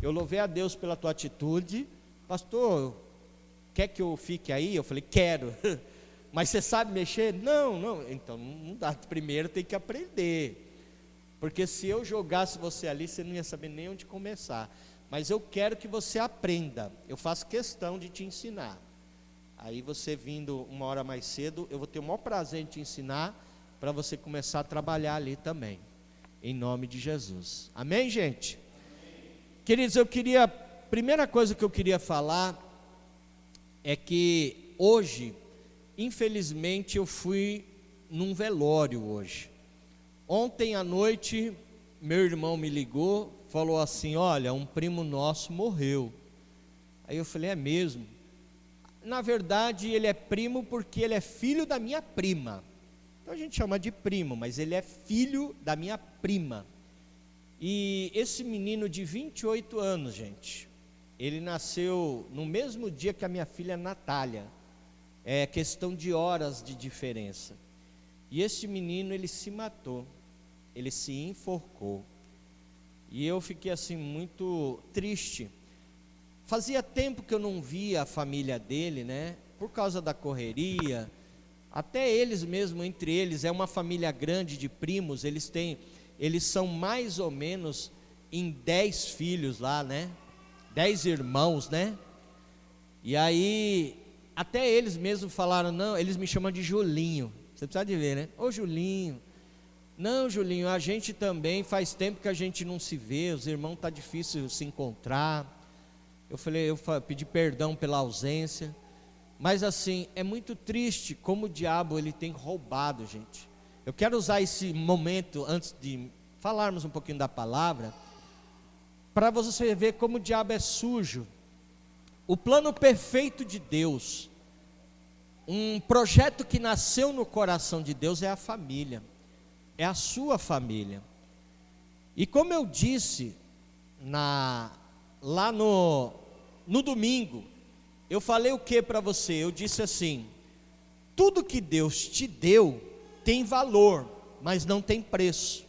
Eu louvei a Deus pela tua atitude. Pastor, quer que eu fique aí? Eu falei, quero. Mas você sabe mexer? Não. Então não dá. Primeiro tem que aprender. Porque se eu jogasse você ali, você não ia saber nem onde começar. Mas eu quero que você aprenda. Eu faço questão de te ensinar. Aí você vindo uma hora mais cedo, eu vou ter o maior prazer em te ensinar, para você começar a trabalhar ali também. Em nome de Jesus. Amém, gente? Queridos, primeira coisa que eu queria falar é que hoje, infelizmente, eu fui num velório hoje. Ontem à noite, meu irmão me ligou, falou assim, olha, um primo nosso morreu. Aí eu falei, é mesmo? Na verdade, ele é primo porque ele é filho da minha prima. Então a gente chama de primo, mas ele é filho da minha prima. E esse menino de 28 anos, gente, ele nasceu no mesmo dia que a minha filha Natália. É questão de horas de diferença. E esse menino, ele se matou, ele se enforcou. E eu fiquei assim muito triste. Fazia tempo que eu não via a família dele, né? Por causa da correria. Até eles mesmo, entre eles, é uma família grande de primos. Eles são mais ou menos em 10 filhos lá, né? 10 irmãos, né? E aí, até eles mesmos falaram, não, eles me chamam de Julinho. Você precisa de ver, né? Ô Julinho. Não, Julinho, a gente também, faz tempo que a gente não se vê, os irmãos tá difícil se encontrar. Eu pedi perdão pela ausência. Mas assim, é muito triste como o diabo ele tem roubado, gente. Eu quero usar esse momento, antes de falarmos um pouquinho da palavra, para você ver como o diabo é sujo. O plano perfeito de Deus, um projeto que nasceu no coração de Deus é a família. É a sua família. E como eu disse lá no domingo, eu falei o que para você? Eu disse assim, tudo que Deus te deu tem valor, mas não tem preço.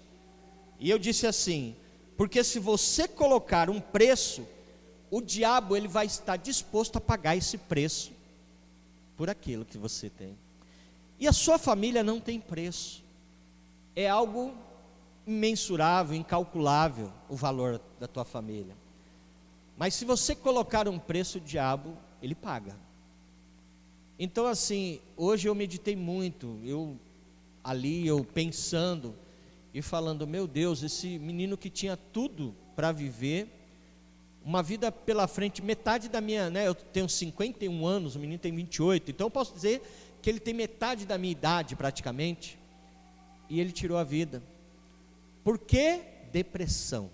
E eu disse assim, porque se você colocar um preço, o diabo ele vai estar disposto a pagar esse preço por aquilo que você tem. E a sua família não tem preço. É algo imensurável, incalculável o valor da tua família. Mas se você colocar um preço, o diabo, ele paga. Então assim, hoje eu meditei muito, eu pensando e falando, meu Deus, esse menino que tinha tudo para viver, uma vida pela frente, metade da minha, né, eu tenho 51 anos, o menino tem 28, então eu posso dizer que ele tem metade da minha idade praticamente, e ele tirou a vida. Por que depressão?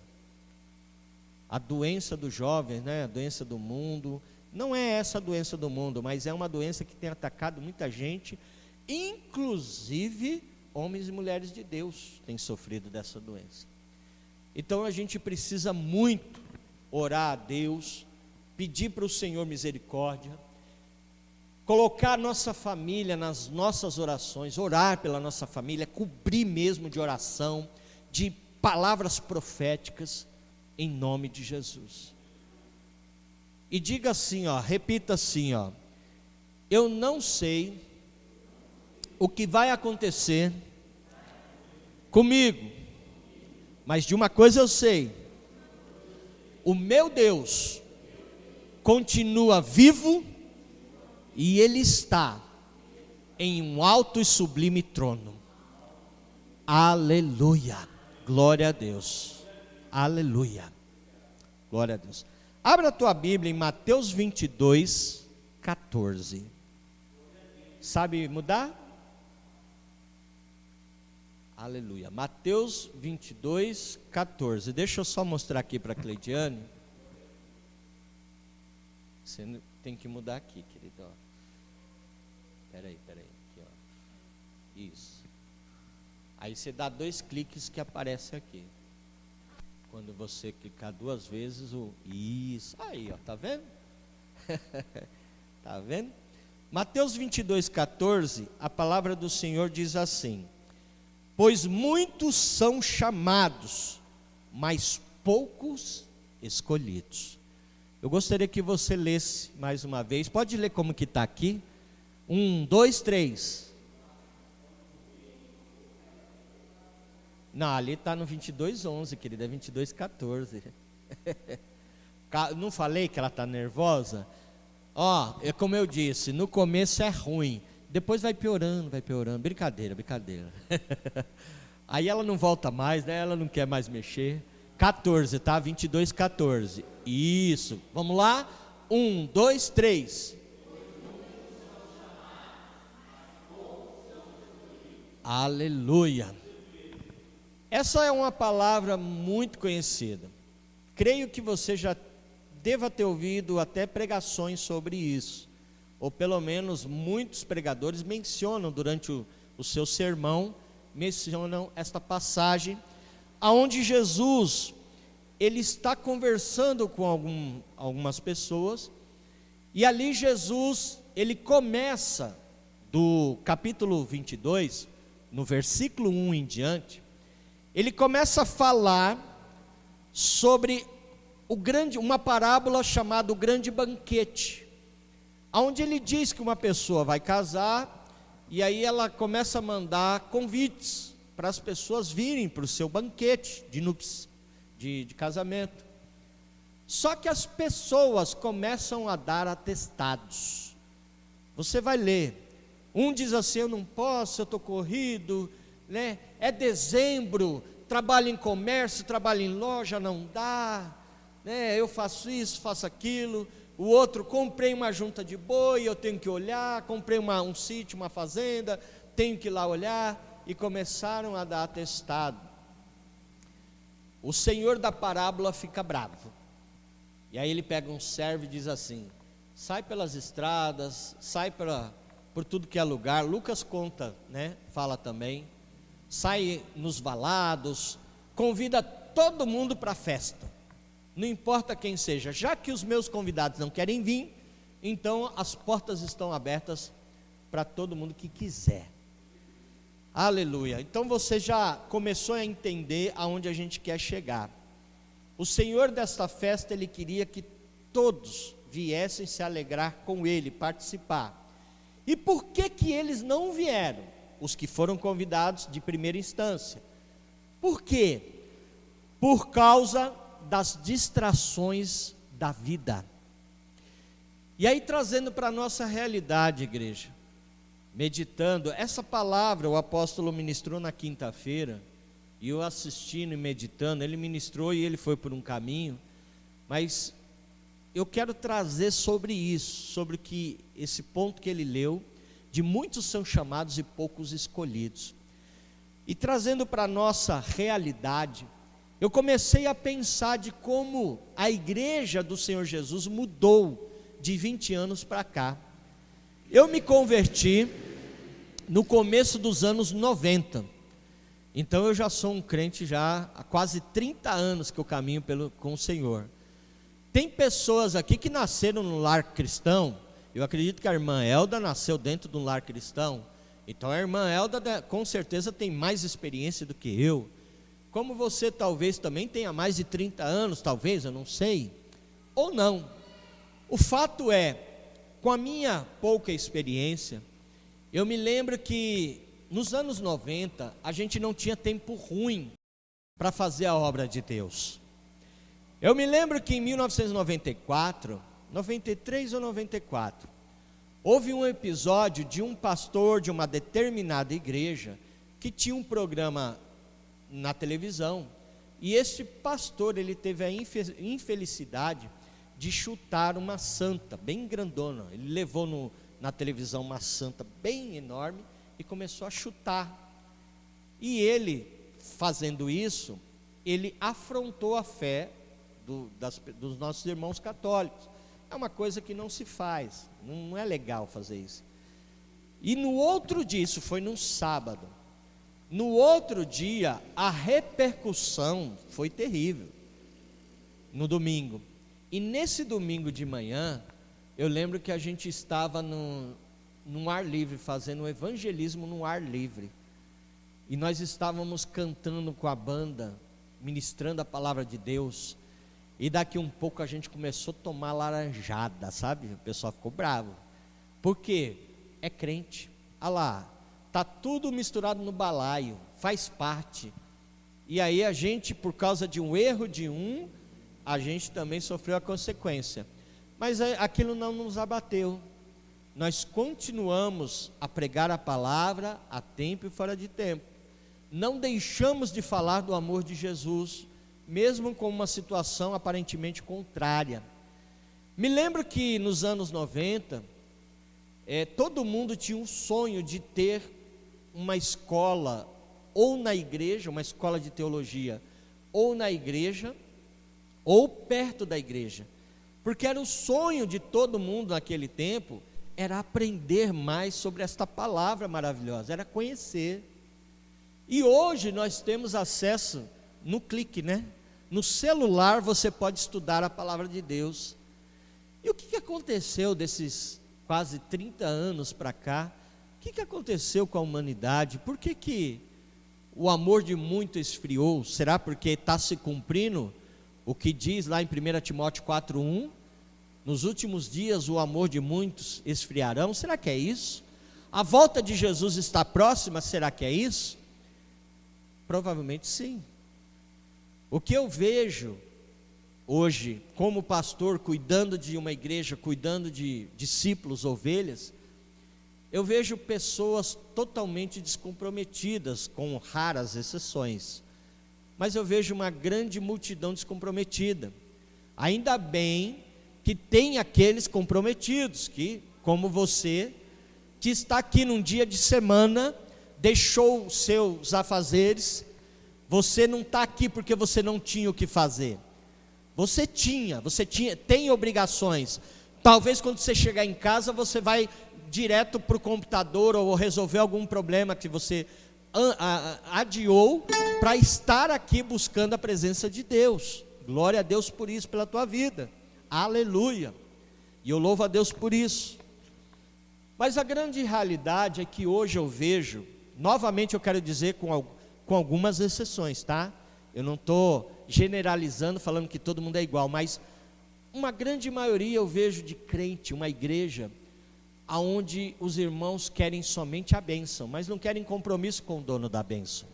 A doença dos jovens, né, a doença do mundo, não é essa a doença do mundo, mas é uma doença que tem atacado muita gente, inclusive homens e mulheres de Deus têm sofrido dessa doença. Então a gente precisa muito orar a Deus, pedir para o Senhor misericórdia, colocar nossa família nas nossas orações, orar pela nossa família, cobrir mesmo de oração, de palavras proféticas, em nome de Jesus. E diga assim, ó, repita assim, ó, eu não sei o que vai acontecer comigo, mas de uma coisa eu sei, o meu Deus continua vivo e Ele está em um alto e sublime trono. Aleluia, glória a Deus, aleluia, glória a Deus. Abra a tua Bíblia em Mateus 22, 14. Sabe mudar? Aleluia. Mateus 22, 14. Deixa eu só mostrar aqui para a Cleidiane. Você tem que mudar aqui, querido. Espera aí. Aqui, ó. Isso. Aí você dá 2 cliques que aparece aqui. Quando você clicar 2 vezes, isso. Aí, ó, tá vendo? Tá vendo? Mateus 22, 14, a palavra do Senhor diz assim: pois muitos são chamados, mas poucos escolhidos. Eu gostaria que você lesse mais uma vez. Pode ler como que está aqui? 1, 2, 3. Não, ali está no 22:11, querida, é 22:14. Não falei que ela está nervosa? Ó, é como eu disse, no começo é ruim, depois vai piorando, brincadeira. Aí ela não volta mais, né? Ela não quer mais mexer. 14, tá? 22:14. Isso, vamos lá? 1, 2, 3. Aleluia. Essa é uma palavra muito conhecida. Creio que você já deva ter ouvido até pregações sobre isso, ou pelo menos muitos pregadores mencionam durante o seu sermão, mencionam esta passagem, aonde Jesus, ele está conversando com algumas pessoas, e ali Jesus, ele começa do capítulo 22, no versículo 1 em diante, ele começa a falar sobre uma parábola chamada o grande banquete, onde ele diz que uma pessoa vai casar, e aí ela começa a mandar convites para as pessoas virem para o seu banquete de casamento. Só que as pessoas começam a dar atestados. Você vai ler, um diz assim: eu não posso, eu estou corrido, né? É dezembro, trabalho em comércio, trabalho em loja, não dá, né? Eu faço isso, faço aquilo. O outro, comprei uma junta de boi, eu tenho que olhar, comprei um sítio, uma fazenda, tenho que ir lá olhar, e começaram a dar atestado. O senhor da parábola fica bravo, e aí ele pega um servo e diz assim: sai pelas estradas, sai por tudo que é lugar. Lucas conta, né? Fala também, sai nos valados, convida todo mundo para a festa, não importa quem seja, já que os meus convidados não querem vir, então as portas estão abertas para todo mundo que quiser. Aleluia. Então você já começou a entender aonde a gente quer chegar. O Senhor desta festa, ele queria que todos viessem se alegrar com ele, participar. E por que eles não vieram? Os que foram convidados de primeira instância. Por quê? Por causa das distrações da vida. E aí, trazendo para a nossa realidade, igreja, meditando, essa palavra o apóstolo ministrou na quinta-feira, e eu assistindo e meditando, ele ministrou e ele foi por um caminho, mas eu quero trazer sobre isso, sobre esse ponto que ele leu, de muitos são chamados e poucos escolhidos. E trazendo para a nossa realidade, eu comecei a pensar de como a igreja do Senhor Jesus mudou de 20 anos para cá. Eu me converti no começo dos anos 90, então eu já sou um crente já há quase 30 anos que eu caminho com o Senhor. Tem pessoas aqui que nasceram no lar cristão. Eu acredito que a irmã Elda nasceu dentro de um lar cristão, então a irmã Elda com certeza tem mais experiência do que eu. Como você talvez também tenha mais de 30 anos, talvez, eu não sei, ou não. O fato é, com a minha pouca experiência, eu me lembro que nos anos 90, a gente não tinha tempo ruim para fazer a obra de Deus. Eu me lembro que em 1994, 93 ou 94, houve um episódio de um pastor de uma determinada igreja, que tinha um programa na televisão, e esse pastor, ele teve a infelicidade de chutar uma santa, bem grandona. Ele levou na televisão uma santa bem enorme, e começou a chutar, e ele, fazendo isso, ele afrontou a fé dos nossos irmãos católicos. É uma coisa que não se faz, não é legal fazer isso. E no outro dia, isso foi num sábado, no outro dia, a repercussão foi terrível, no domingo. E nesse domingo de manhã, eu lembro que a gente estava num ar livre, fazendo um evangelismo no ar livre. E nós estávamos cantando com a banda, ministrando a palavra de Deus. E daqui um pouco a gente começou a tomar laranjada, sabe? O pessoal ficou bravo. Por quê? É crente. Olha lá, está tudo misturado no balaio, faz parte. E aí a gente, por causa de um erro de um, a gente também sofreu a consequência. Mas aquilo não nos abateu. Nós continuamos a pregar a palavra a tempo e fora de tempo. Não deixamos de falar do amor de Jesus, mesmo com uma situação aparentemente contrária. Me lembro que nos anos 90, todo mundo tinha um sonho de ter uma escola, ou na igreja, uma escola de teologia, ou na igreja, ou perto da igreja, porque era o sonho de todo mundo naquele tempo, era aprender mais sobre esta palavra maravilhosa, era conhecer. E hoje nós temos acesso no clique, né? No celular você pode estudar a palavra de Deus. E o que aconteceu desses quase 30 anos para cá? O que aconteceu com a humanidade? Por que o amor de muito esfriou? Será porque está se cumprindo o que diz lá em 1 Timóteo 4:1? Nos últimos dias o amor de muitos esfriarão. Será que é isso? A volta de Jesus está próxima, será que é isso? Provavelmente sim. O que eu vejo hoje, como pastor, cuidando de uma igreja, cuidando de discípulos, ovelhas, eu vejo pessoas totalmente descomprometidas, com raras exceções, mas eu vejo uma grande multidão descomprometida. Ainda bem que tem aqueles comprometidos, que, como você, que está aqui num dia de semana, deixou os seus afazeres. Você não está aqui porque você não tinha o que fazer. Você tem obrigações. Talvez quando você chegar em casa, você vai direto para o computador ou resolver algum problema que você adiou para estar aqui buscando a presença de Deus. Glória a Deus por isso, pela tua vida. Aleluia. E eu louvo a Deus por isso. Mas a grande realidade é que hoje eu vejo, novamente eu quero dizer com algumas exceções, tá? Eu não estou generalizando, falando que todo mundo é igual, mas uma grande maioria eu vejo de crente, uma igreja, aonde os irmãos querem somente a bênção, mas não querem compromisso com o dono da bênção.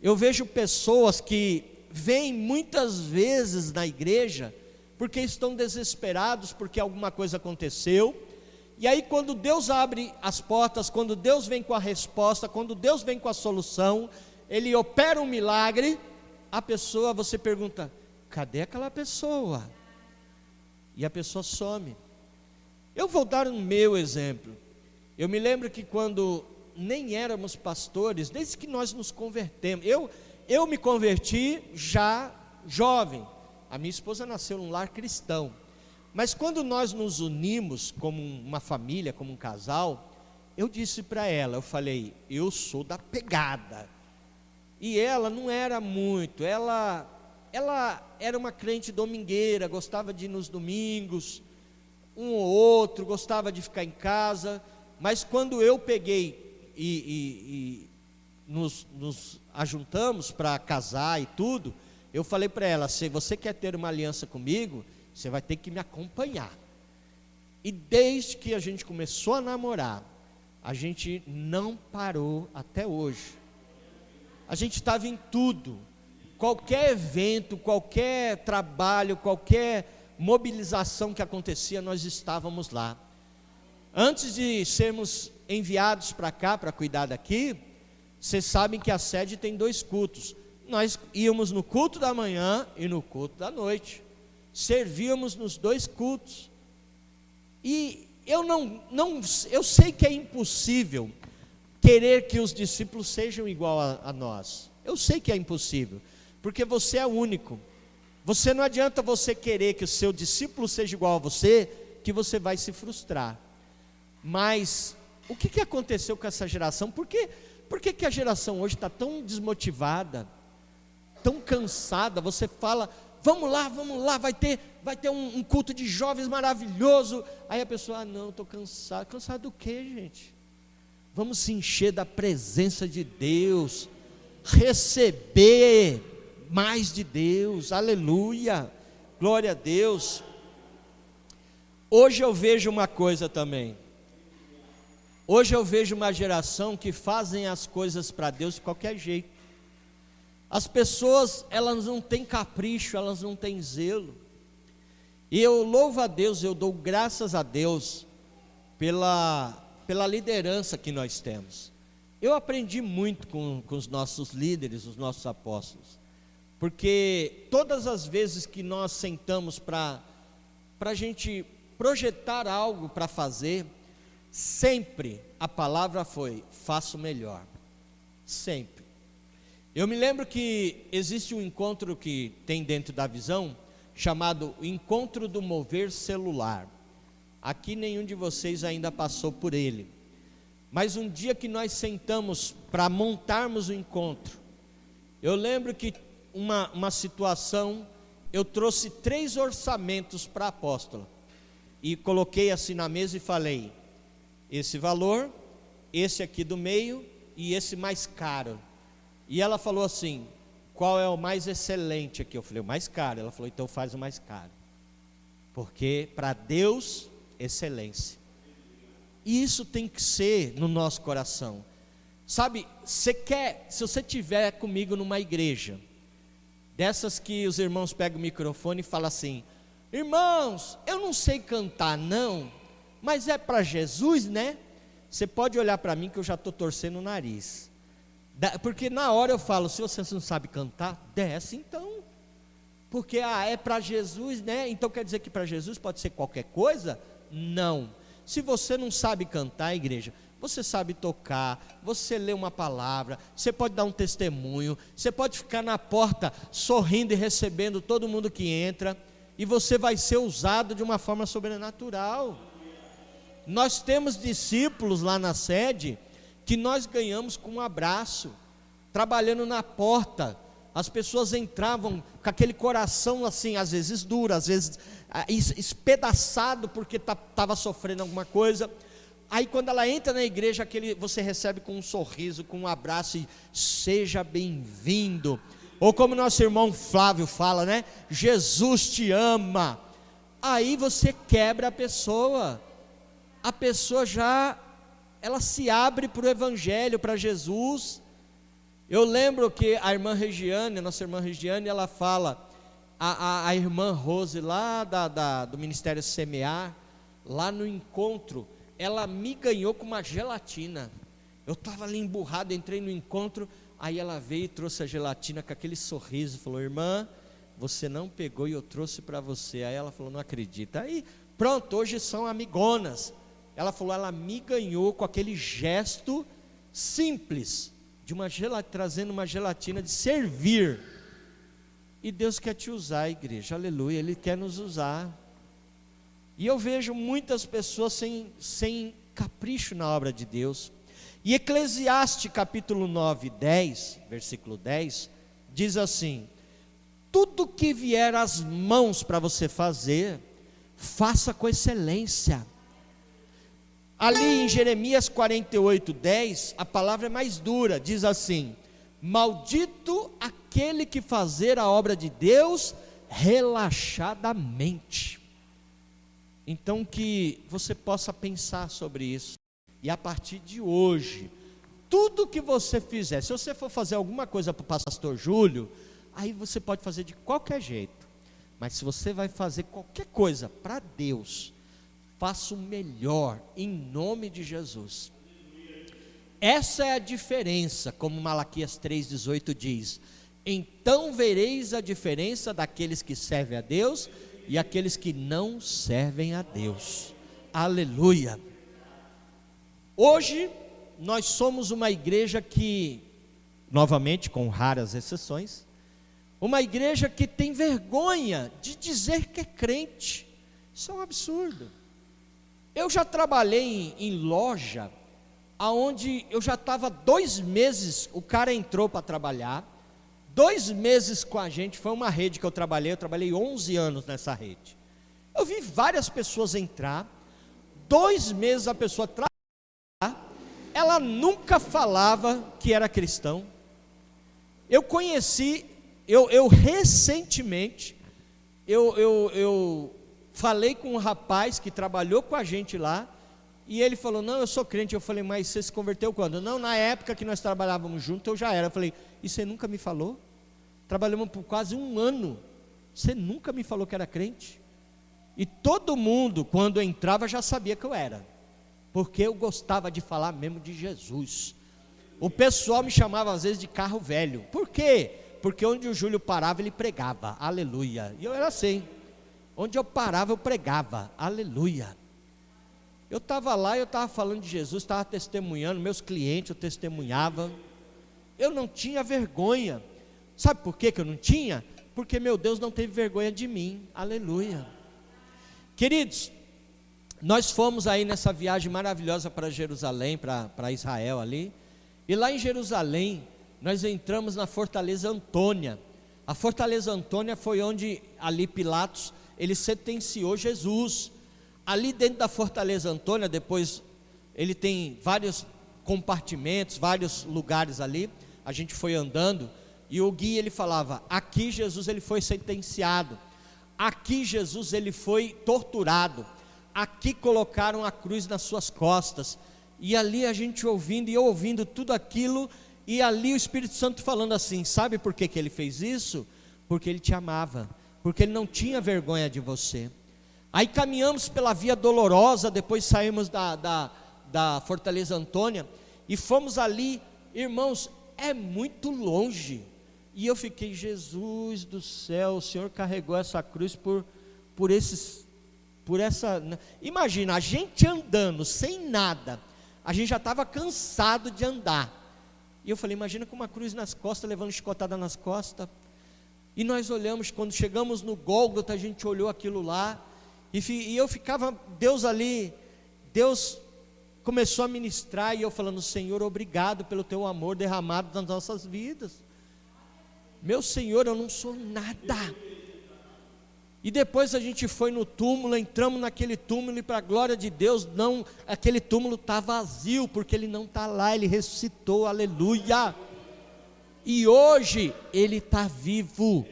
Eu vejo pessoas que vêm muitas vezes na igreja, porque estão desesperados, porque alguma coisa aconteceu, e aí quando Deus abre as portas, quando Deus vem com a resposta, quando Deus vem com a solução, Ele opera um milagre, a pessoa, você pergunta, cadê aquela pessoa? E a pessoa some. Eu vou dar um meu exemplo. Eu me lembro que quando nem éramos pastores, desde que nós nos convertemos, eu me converti já jovem. A minha esposa nasceu num lar cristão, mas quando nós nos unimos como uma família, como um casal, eu disse para ela, eu falei, eu sou da pegada, e ela não era muito, ela era uma crente domingueira, gostava de ir nos domingos, um ou outro, gostava de ficar em casa, mas quando eu peguei e nos ajuntamos para casar e tudo, eu falei para ela, se você quer ter uma aliança comigo, você vai ter que me acompanhar. E desde que a gente começou a namorar, a gente não parou até hoje. A gente estava em tudo, qualquer evento, qualquer trabalho, qualquer mobilização que acontecia, nós estávamos lá. Antes de sermos enviados para cá, para cuidar daqui, vocês sabem que a sede tem 2 cultos. Nós íamos no culto da manhã e no culto da noite, servíamos nos 2 cultos, e eu sei que é impossível querer que os discípulos sejam igual a nós, eu sei que é impossível, porque você é único, não adianta você querer que o seu discípulo seja igual a você, que você vai se frustrar. Mas o que aconteceu com essa geração? Por que a geração hoje está tão desmotivada, tão cansada? Você fala, vamos lá, vai ter um culto de jovens maravilhoso, aí a pessoa, não, estou cansado do quê, gente? Vamos se encher da presença de Deus, receber, mais de Deus, aleluia, glória a Deus. Hoje eu vejo uma coisa também, hoje eu vejo uma geração que fazem as coisas para Deus de qualquer jeito. As pessoas, elas não têm capricho, elas não têm zelo. E eu louvo a Deus, eu dou graças a Deus pela liderança que nós temos. Eu aprendi muito com os nossos líderes, os nossos apóstolos, porque todas as vezes que nós sentamos para a gente projetar algo para fazer, sempre a palavra foi: faça o melhor, sempre. Eu me lembro que existe um encontro que tem dentro da visão, chamado Encontro do Mover Celular. Aqui nenhum de vocês ainda passou por ele, mas um dia que nós sentamos para montarmos o encontro, eu lembro que uma situação, eu trouxe 3 orçamentos para a apóstola, e coloquei assim na mesa e falei: esse valor, esse aqui do meio e esse mais caro. E ela falou assim: qual é o mais excelente aqui? Eu falei: o mais caro. Ela falou: então faz o mais caro, porque para Deus, excelência. E isso tem que ser no nosso coração. Sabe, se você tiver comigo numa igreja, dessas que os irmãos pegam o microfone e falam assim: irmãos, eu não sei cantar não, mas é para Jesus, né? Você pode olhar para mim que eu já estou torcendo o nariz, porque na hora eu falo: se você não sabe cantar, desce então, porque é para Jesus, né? Então quer dizer que para Jesus pode ser qualquer coisa? Não. Se você não sabe cantar, igreja, você sabe tocar, você lê uma palavra, você pode dar um testemunho, você pode ficar na porta sorrindo e recebendo todo mundo que entra, e você vai ser usado de uma forma sobrenatural. Nós temos discípulos lá na sede que nós ganhamos com um abraço, trabalhando na porta. As pessoas entravam com aquele coração assim, às vezes duro, às vezes espedaçado, porque estava sofrendo alguma coisa. Aí quando ela entra na igreja, você recebe com um sorriso, com um abraço, e seja bem-vindo. Ou como nosso irmão Flávio fala, né? Jesus te ama. Aí você quebra a pessoa já, ela se abre para o evangelho, para Jesus. Eu lembro que a irmã Regiane, a nossa irmã Regiane, ela fala, a irmã Rose lá do Ministério Semear, lá no encontro, ela me ganhou com uma gelatina. Eu estava ali emburrado, entrei no encontro, aí ela veio e trouxe a gelatina com aquele sorriso, falou: irmã, você não pegou e eu trouxe para você. Aí ela falou: não acredita. Aí pronto, hoje são amigonas. Ela falou: ela me ganhou com aquele gesto simples, de trazendo uma gelatina, de servir. E Deus quer te usar, igreja, aleluia, Ele quer nos usar. E eu vejo muitas pessoas sem capricho na obra de Deus. E Eclesiastes capítulo 9, 10, versículo 10, diz assim: tudo que vier às mãos para você fazer, faça com excelência. Ali em Jeremias 48, 10, a palavra é mais dura, diz assim: maldito aquele que fazer a obra de Deus relaxadamente. Então que você possa pensar sobre isso, e a partir de hoje, tudo que você fizer, se você for fazer alguma coisa para o pastor Júlio, aí você pode fazer de qualquer jeito, mas se você vai fazer qualquer coisa para Deus, faça o melhor, em nome de Jesus. Essa é a diferença, como Malaquias 3,18 diz: então vereis a diferença daqueles que servem a Deus e aqueles que não servem a Deus. Aleluia. Hoje nós somos uma igreja que, novamente com raras exceções, uma igreja que tem vergonha de dizer que é crente. Isso é um absurdo. Eu já trabalhei em loja, aonde eu já estava 2 meses, o cara entrou para trabalhar, 2 meses com a gente, foi uma rede que eu trabalhei 11 anos nessa rede. Eu vi várias pessoas entrar, 2 meses a pessoa trabalhar, ela nunca falava que era cristão. Eu conheci eu recentemente, eu falei com um rapaz que trabalhou com a gente lá, e ele falou, não, eu sou crente. Eu falei, mas você se converteu quando? Não, na época que nós trabalhávamos juntos, eu já era. Eu falei, e você nunca me falou? Trabalhamos por quase 1 ano, você nunca me falou que era crente? E todo mundo, quando entrava, já sabia que eu era, porque eu gostava de falar mesmo de Jesus. O pessoal me chamava às vezes de carro velho. Por quê? Porque onde o Júlio parava, ele pregava, aleluia. E eu era assim, onde eu parava, eu pregava, aleluia. Eu estava lá, eu estava falando de Jesus, estava testemunhando, meus clientes eu testemunhava. Eu não tinha vergonha. Sabe por que eu não tinha? Porque meu Deus não teve vergonha de mim, aleluia. Queridos, nós fomos aí nessa viagem maravilhosa para Jerusalém, para Israel ali. E lá em Jerusalém, nós entramos na Fortaleza Antônia. A Fortaleza Antônia foi onde ali Pilatos, ele sentenciou Jesus. Ali dentro da Fortaleza Antônia, depois ele tem vários compartimentos, vários lugares ali. A gente foi andando e o guia ele falava, aqui Jesus ele foi sentenciado, aqui Jesus ele foi torturado, aqui colocaram a cruz nas suas costas. E ali a gente ouvindo e eu ouvindo tudo aquilo, e ali o Espírito Santo falando assim, sabe por que ele fez isso? Porque ele te amava, porque ele não tinha vergonha de você. Aí caminhamos pela Via Dolorosa, depois saímos da Fortaleza Antônia, e fomos ali, irmãos, é muito longe, e eu fiquei, Jesus do céu, o Senhor carregou essa cruz por essa, imagina, a gente andando sem nada, a gente já estava cansado de andar, e eu falei, imagina com uma cruz nas costas, levando chicotada nas costas, e nós olhamos, quando chegamos no Gólgota, a gente olhou aquilo lá, e eu ficava, Deus ali, Deus começou a ministrar, e eu falando, Senhor, obrigado pelo teu amor derramado nas nossas vidas, meu Senhor, eu não sou nada. E depois a gente foi no túmulo, entramos naquele túmulo, e para a glória de Deus, não, aquele túmulo está vazio, porque ele não está lá, ele ressuscitou, aleluia, e hoje ele está vivo,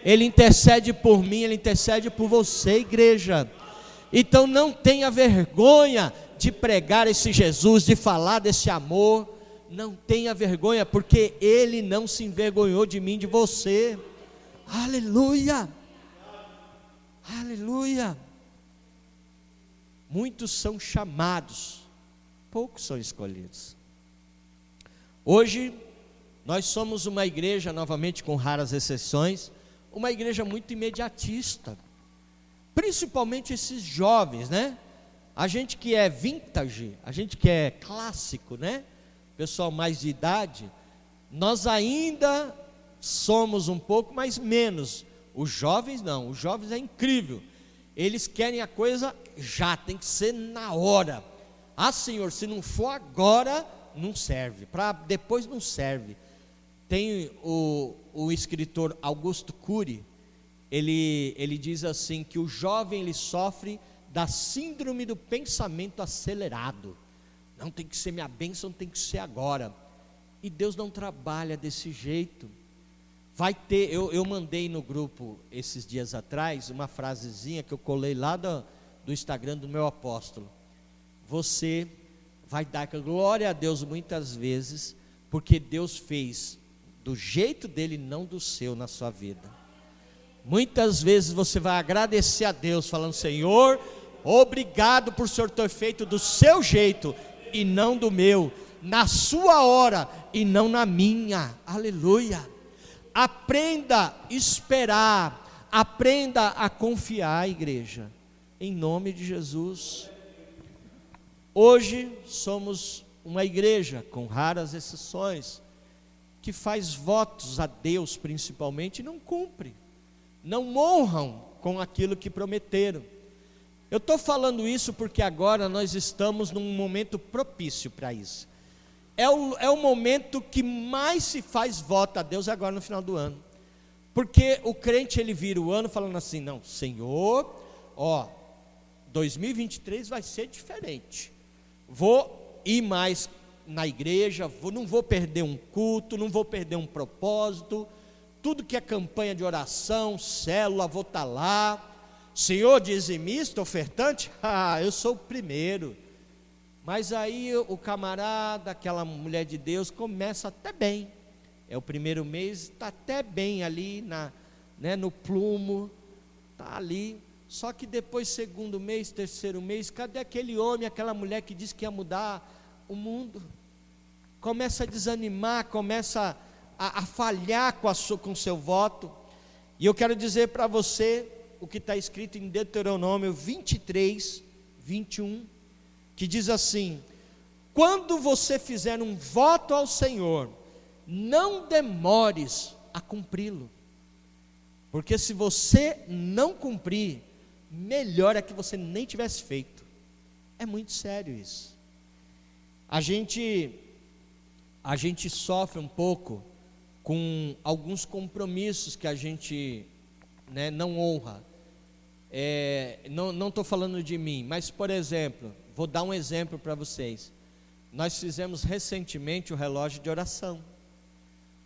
ele intercede por mim, ele intercede por você, igreja. Então não tenha vergonha de pregar esse Jesus, de falar desse amor, não tenha vergonha, porque ele não se envergonhou de mim, de você, aleluia, aleluia. Muitos são chamados, poucos são escolhidos. Hoje nós somos uma igreja, novamente com raras exceções, uma igreja muito imediatista, principalmente esses jovens, né? A gente que é vintage, a gente que é clássico, né? Pessoal mais de idade, nós ainda somos um pouco, mas menos. Os jovens não, os jovens é incrível, eles querem a coisa já, tem que ser na hora. Ah, Senhor, se não for agora, não serve, para depois não serve. Tem o escritor Augusto Cury, ele diz assim, que o jovem ele sofre da síndrome do pensamento acelerado. Não, tem que ser minha bênção, tem que ser agora. E Deus não trabalha desse jeito. Vai ter, eu mandei no grupo esses dias atrás uma frasezinha que eu colei lá do Instagram do meu apóstolo. Você vai dar glória a Deus muitas vezes, porque Deus fez do jeito dele, não do seu, na sua vida. Muitas vezes você vai agradecer a Deus, falando, Senhor, obrigado por o Senhor ter feito do seu jeito, e não do meu, na sua hora, e não na minha, aleluia. Aprenda a esperar, aprenda a confiar, igreja, em nome de Jesus. Hoje somos uma igreja, com raras exceções, que faz votos a Deus principalmente e não cumpre, não honram com aquilo que prometeram. Eu estou falando isso porque agora nós estamos num momento propício para isso. É o momento que mais se faz voto a Deus agora no final do ano, porque o crente ele vira o ano falando assim, não, Senhor, 2023 vai ser diferente, vou ir mais na igreja, não vou perder um culto, não vou perder um propósito, tudo que é campanha de oração, célula, vou estar lá. Senhor dizimista, ofertante, eu sou o primeiro. Mas aí o camarada, aquela mulher de Deus, começa até bem. É o primeiro mês, está até bem ali no plumo, está ali. Só que depois, segundo mês, terceiro mês, cadê aquele homem, aquela mulher que disse que ia mudar o mundo? Começa a desanimar, começa a falhar com o seu voto. E eu quero dizer para você o que está escrito em Deuteronômio 23, 21, que diz assim: quando você fizer um voto ao Senhor, não demores a cumpri-lo, porque se você não cumprir, melhor é que você nem tivesse feito. É muito sério isso. A gente sofre um pouco com alguns compromissos que a gente não honra. Não estou falando de mim, mas, por exemplo, vou dar um exemplo para vocês. Nós fizemos recentemente o relógio de oração.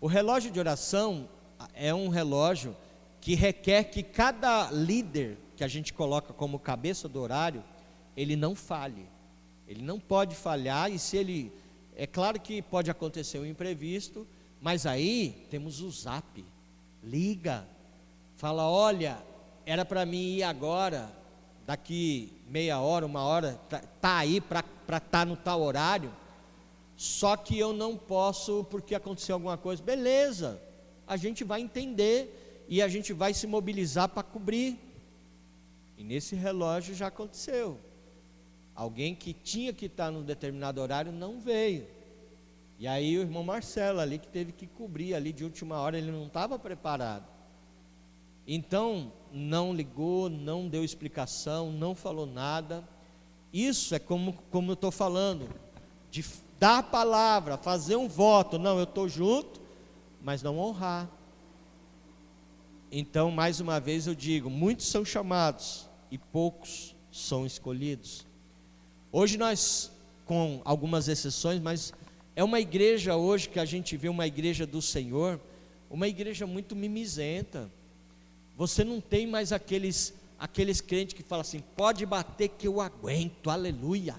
O relógio de oração é um relógio que requer que cada líder que a gente coloca como cabeça do horário, ele não falhe. Ele não pode falhar, e se ele... É claro que pode acontecer um imprevisto, mas aí temos o zap. Liga, fala: olha, era para mim ir agora, daqui meia hora, uma hora, tá aí para estar no tal horário, só que eu não posso porque aconteceu alguma coisa. Beleza, a gente vai entender e a gente vai se mobilizar para cobrir. E nesse relógio já aconteceu. Alguém que tinha que estar num determinado horário não veio. E aí o irmão Marcelo ali que teve que cobrir ali de última hora, ele não estava preparado. Então, não ligou, não deu explicação, não falou nada. Isso é como eu estou falando, de dar a palavra, fazer um voto. Não, eu estou junto, mas não honrar. Então, mais uma vez eu digo, muitos são chamados e poucos são escolhidos. Hoje nós, com algumas exceções, mas é uma igreja hoje que a gente vê, uma igreja do Senhor, uma igreja muito mimizenta. Você não tem mais aqueles crentes que falam assim: pode bater que eu aguento, aleluia.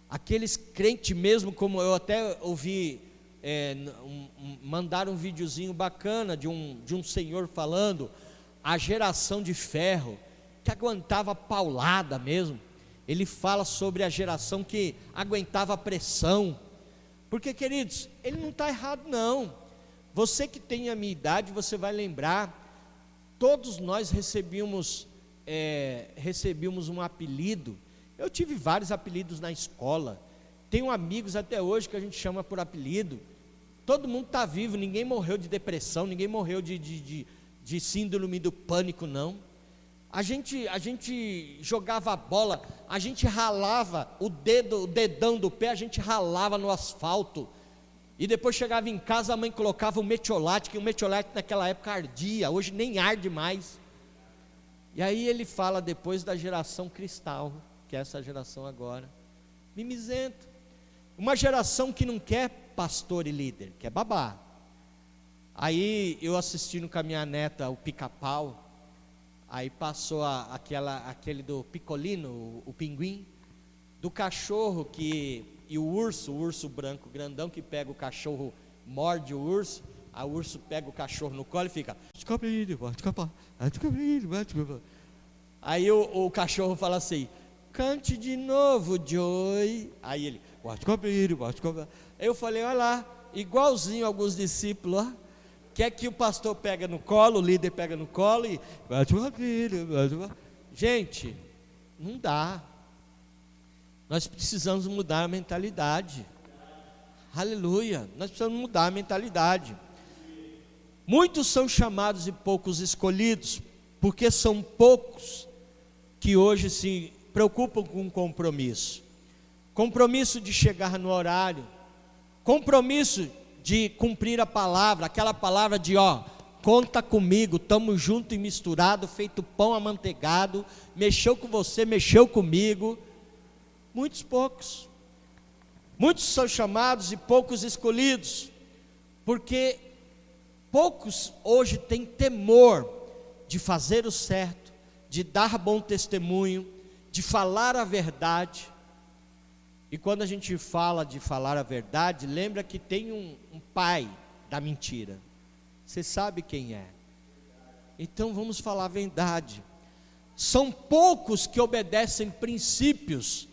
Aqueles crentes mesmo, como eu até ouvi, mandaram um videozinho bacana de um senhor falando, a geração de ferro, que aguentava paulada mesmo. Ele fala sobre a geração que aguentava a pressão. Porque, queridos, ele não está errado não. Você que tem a minha idade, você vai lembrar, todos nós recebíamos um apelido. Eu tive vários apelidos na escola. Tenho amigos até hoje que a gente chama por apelido. Todo mundo está vivo, ninguém morreu de depressão, ninguém morreu de síndrome do pânico, não. A gente jogava bola, a gente ralava o dedão do pé, a gente ralava no asfalto. E depois chegava em casa, a mãe colocava o metiolate, que o metiolate naquela época ardia, hoje nem arde mais. E aí ele fala depois da geração cristal, que é essa geração agora, mimizento. Uma geração que não quer pastor e líder, quer babá. Aí eu assistindo com a minha neta o Pica-Pau, aí passou aquele do Picolino, o pinguim, do cachorro e o urso branco grandão que pega o cachorro, morde o urso, a urso pega o cachorro no colo e fica... Aí o cachorro fala assim: cante de novo, Joey. Aí ele... Eu falei: olha lá, igualzinho alguns discípulos, ó. Quer que o pastor pega no colo, o líder pega no colo e... Gente, não dá. Nós precisamos mudar a mentalidade. Aleluia, nós precisamos mudar a mentalidade. Muitos são chamados e poucos escolhidos, porque são poucos que hoje se preocupam com compromisso. Compromisso de chegar no horário, compromisso de cumprir a palavra, aquela palavra de conta comigo, estamos junto e misturado, feito pão amanteigado, mexeu com você, mexeu comigo. Muitos poucos. Muitos são chamados e poucos escolhidos, porque Poucos hoje têm temor de fazer o certo, de dar bom testemunho, de falar a verdade. E quando a gente fala de falar a verdade, lembra que tem um pai da mentira. Você sabe quem é. Então vamos falar a verdade. São poucos que obedecem princípios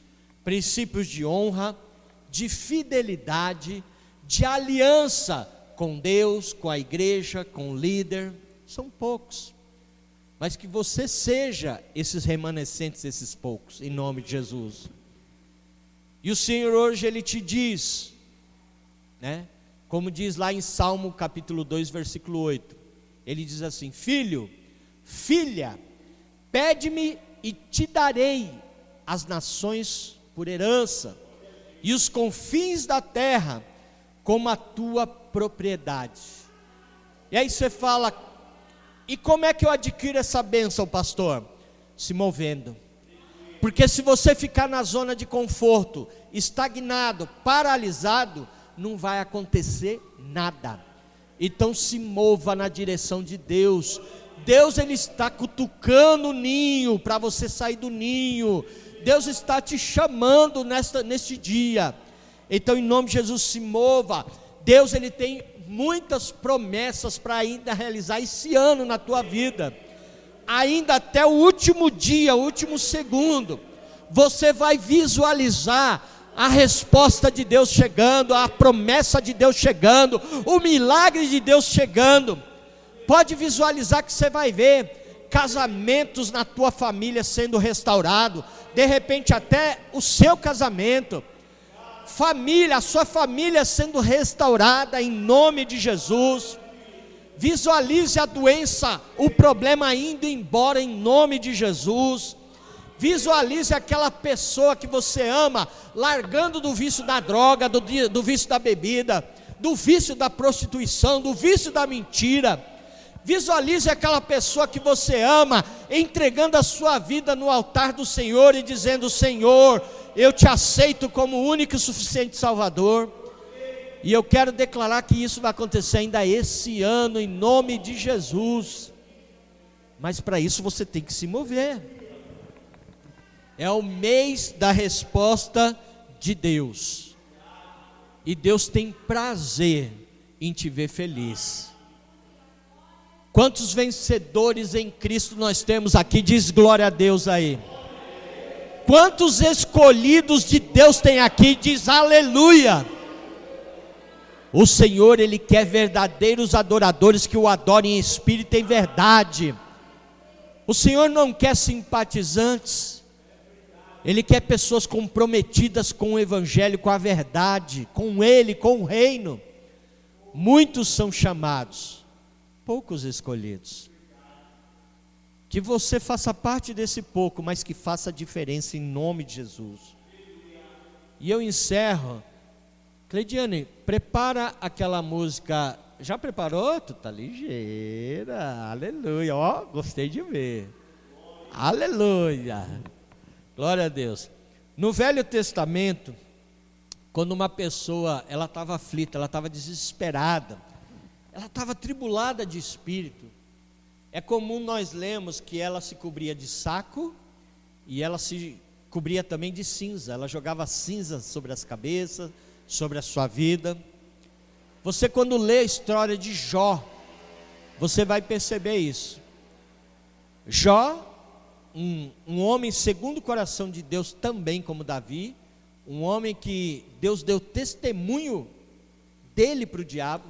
de honra, de fidelidade, de aliança com Deus, com a igreja, com o líder. São poucos. Mas que você seja esses remanescentes, esses poucos, em nome de Jesus. E o Senhor hoje Ele te diz, né? Como diz lá em Salmo capítulo 2, versículo 8. Ele diz assim: filho, filha, pede-me e te darei as nações por herança, e os confins da terra como a tua propriedade. E aí você fala: e como é que eu adquiro essa bênção, pastor? Se movendo. Porque se você ficar na zona de conforto, estagnado, paralisado, não vai acontecer nada. Então se mova na direção de Deus. Deus, Ele está cutucando o ninho para você sair do ninho. Deus está te chamando neste dia. Então, em nome de Jesus, se mova. Deus, Ele tem muitas promessas para ainda realizar esse ano na tua vida. Ainda até o último dia, o último segundo, você vai visualizar a resposta de Deus chegando, a promessa de Deus chegando, o milagre de Deus chegando. Pode visualizar que você vai ver casamentos na tua família sendo restaurado, de repente até o seu casamento, família, a sua família sendo restaurada em nome de Jesus. Visualize a doença, o problema indo embora em nome de Jesus. Visualize aquela pessoa que você ama largando do vício da droga, do vício da bebida, do vício da prostituição, do vício da mentira. Visualize aquela pessoa que você ama entregando a sua vida no altar do Senhor e dizendo: Senhor, eu te aceito como único e suficiente Salvador. E eu quero declarar que isso vai acontecer ainda esse ano, em nome de Jesus. Mas para isso você tem que se mover. É o mês da resposta de Deus. E Deus tem prazer em te ver feliz. Quantos vencedores em Cristo nós temos aqui? Diz glória a Deus aí. Quantos escolhidos de Deus tem aqui? Diz aleluia. O Senhor, Ele quer verdadeiros adoradores que o adorem em espírito e em verdade. O Senhor não quer simpatizantes. Ele quer pessoas comprometidas com o Evangelho, com a verdade, com Ele, com o reino. Muitos são chamados, poucos escolhidos. Que você faça parte desse pouco, mas que faça a diferença em nome de Jesus. E eu encerro. Cleidiane, prepara aquela música. Já preparou? Tu tá ligeira. Aleluia. Ó, gostei de ver. Aleluia. Glória a Deus. No Velho Testamento, quando uma pessoa, ela estava aflita, ela estava desesperada, ela estava atribulada de espírito, é comum nós lemos que ela se cobria de saco e ela se cobria também de cinza. Ela jogava cinza sobre as cabeças, sobre a sua vida. Você, quando lê a história de Jó, você vai perceber isso. Jó, um homem segundo o coração de Deus, também como Davi, um homem que Deus deu testemunho dele para o diabo,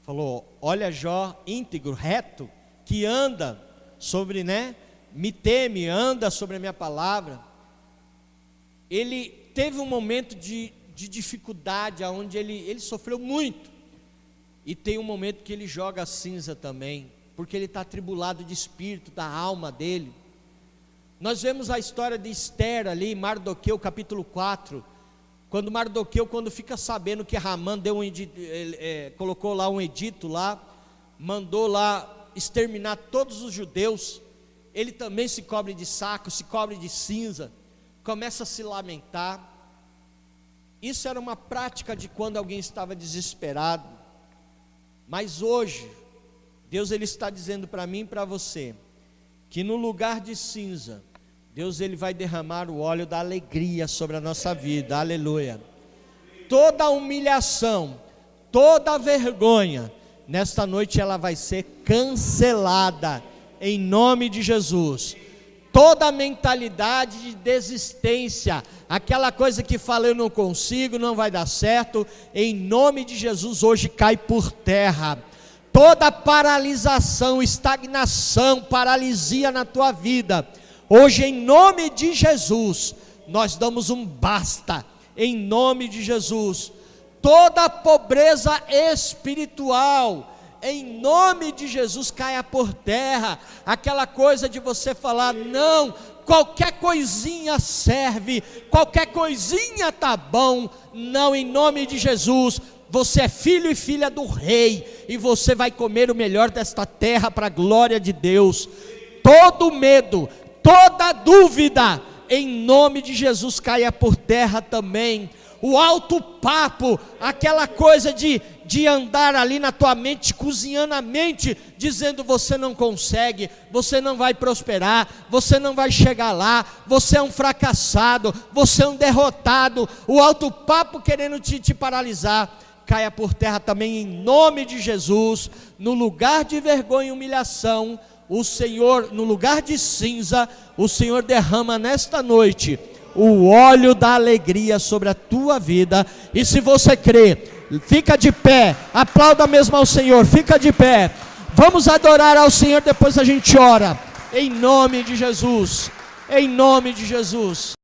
falou: olha, Jó, íntegro, reto, que anda sobre, me teme, anda sobre a minha palavra. Ele teve um momento de dificuldade, onde ele sofreu muito, e tem um momento que ele joga cinza também, porque ele está atribulado de espírito, da alma dele. Nós vemos a história de Esther ali, Mardoqueu, capítulo 4, quando Mardoqueu, quando fica sabendo que Ramã deu colocou lá um edito lá, mandou lá exterminar todos os judeus, ele também se cobre de saco, se cobre de cinza, começa a se lamentar. Isso era uma prática de quando alguém estava desesperado. Mas hoje, Deus ele está dizendo para mim e para você, que no lugar de cinza, Deus ele vai derramar o óleo da alegria sobre a nossa vida, aleluia. Toda humilhação, toda vergonha, nesta noite ela vai ser cancelada, em nome de Jesus. Toda mentalidade de desistência, aquela coisa que fala eu não consigo, não vai dar certo, em nome de Jesus hoje cai por terra. Toda paralisação, estagnação, paralisia na tua vida, hoje em nome de Jesus, nós damos um basta, em nome de Jesus. Toda pobreza espiritual, em nome de Jesus caia por terra, aquela coisa de você falar, não, qualquer coisinha serve, qualquer coisinha tá bom, não, em nome de Jesus, você é filho e filha do rei, e você vai comer o melhor desta terra para a glória de Deus. Todo medo, toda dúvida, em nome de Jesus caia por terra também. O alto papo, aquela coisa de andar ali na tua mente, cozinhando a mente, dizendo você não consegue, você não vai prosperar, você não vai chegar lá, você é um fracassado, você é um derrotado, o alto papo querendo te paralisar, caia por terra também em nome de Jesus. No lugar de vergonha e humilhação, o Senhor, no lugar de cinza, o Senhor derrama nesta noite o óleo da alegria sobre a tua vida. E se você crê, fica de pé, aplauda mesmo ao Senhor, fica de pé, vamos adorar ao Senhor, depois a gente ora, em nome de Jesus, em nome de Jesus.